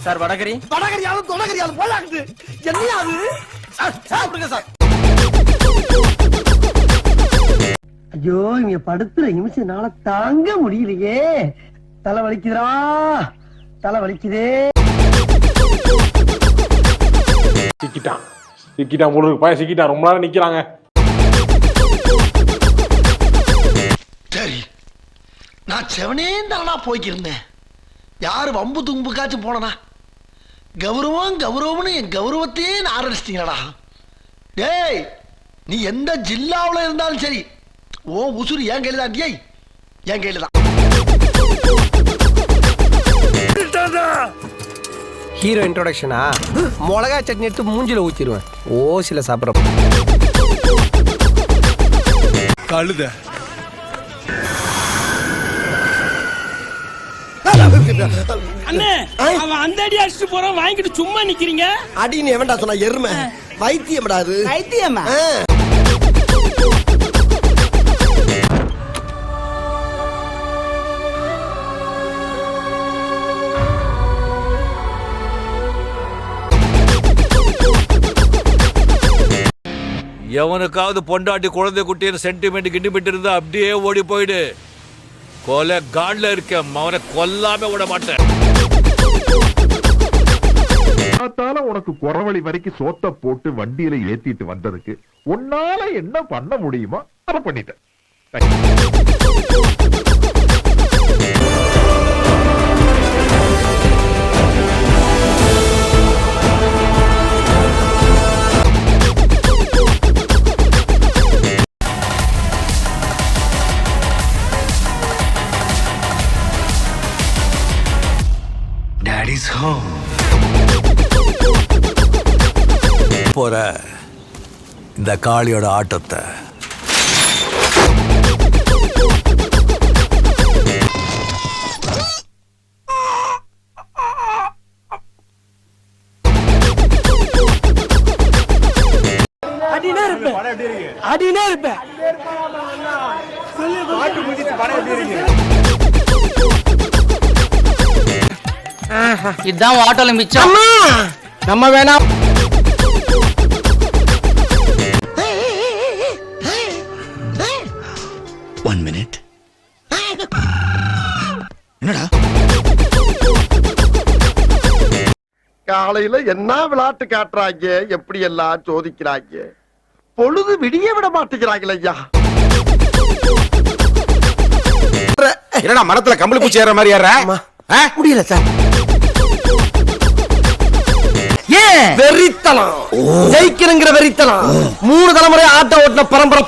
Sir vada curry வடகரியாலும் தொடகரியாலும் போலாக்குது என்னையா அது sir சாப்பிடுங்க சார். ஐயோ இங்க படுத்துற நிமிஷம்னால தாங்க முடியலையே. தலை வலிக்குதுடா, தலை வலிக்குதே. சிக்கிட்டான் முழுக்கு பையன் சிக்கிட்டான். ரொம்ப நேரம் நிக்கிறாங்க. சரி நான் செவனே தானா போய்க்கிருந்தேன். யாரு வம்பு தும்புக்காச்சும் போனனா? கௌரவம் கௌரவம்னு என் கௌரவத்தையே ஆரம்பிச்சிட்டீங்களா? டேய் நீ எந்த ஜில்லாவில் இருந்தாலும் சரி ஓ உசுறு என் கையில தான். டேய் என் கையில தான். ஹீரோ இன்ட்ரோடக்ஷனா? மிளகா சட்னி எடுத்து மூஞ்சில ஊத்திடுவேன். ஓசில சாப்பிட்ற கழுத அண்ணே அவன் அந்த அடி அடிச்சுட்டு போறான், வாங்கிட்டு சும்மா நிக்கிறீங்க. அடின்னு எவன்டா சொன்னா? எருமை வைத்தியம்டா அது. வைத்தியமா? எவனுக்காவது பொண்டாட்டி குழந்தை குட்டின்னு சென்டிமெண்ட் கிண்டிமெண்ட் இருந்தா அப்படியே ஓடி போயிடு. கொலை காட்ல இருக்க அவனை கொல்லாம விட மாட்டேன். உனக்கு குறவழி வரைக்கும் சோத்த போட்டு வண்டியில ஏத்திட்டு வந்ததுக்கு உன்னால என்ன பண்ண முடியுமோ அதை பண்ணிட்டேன். Daddy's home. போற இந்த காளியோட ஆட்டத்தை அடினே இருப்பேன். இதுதான் ஆட்டோல மிச்சம். நம்ம வேணாம். One minute. என்னடா காலையில என்ன விளையாட்டு காட்டுறாங்க, எப்படி எல்லாம் சோதிக்கிறாங்க. பொழுது விடிய விட மாட்டேங்கிறாங்களே ஐயா. என்னடா மரத்துல கம்பளி பூச்சி ஏற மாதிரி ஏற? முடியல சார். வெறித்தனம் ஜெயிக்கிறங்கிற வெறித்தனம் 3 தலைமுறை ஆட்ட ஓட்டின பரம்பரை.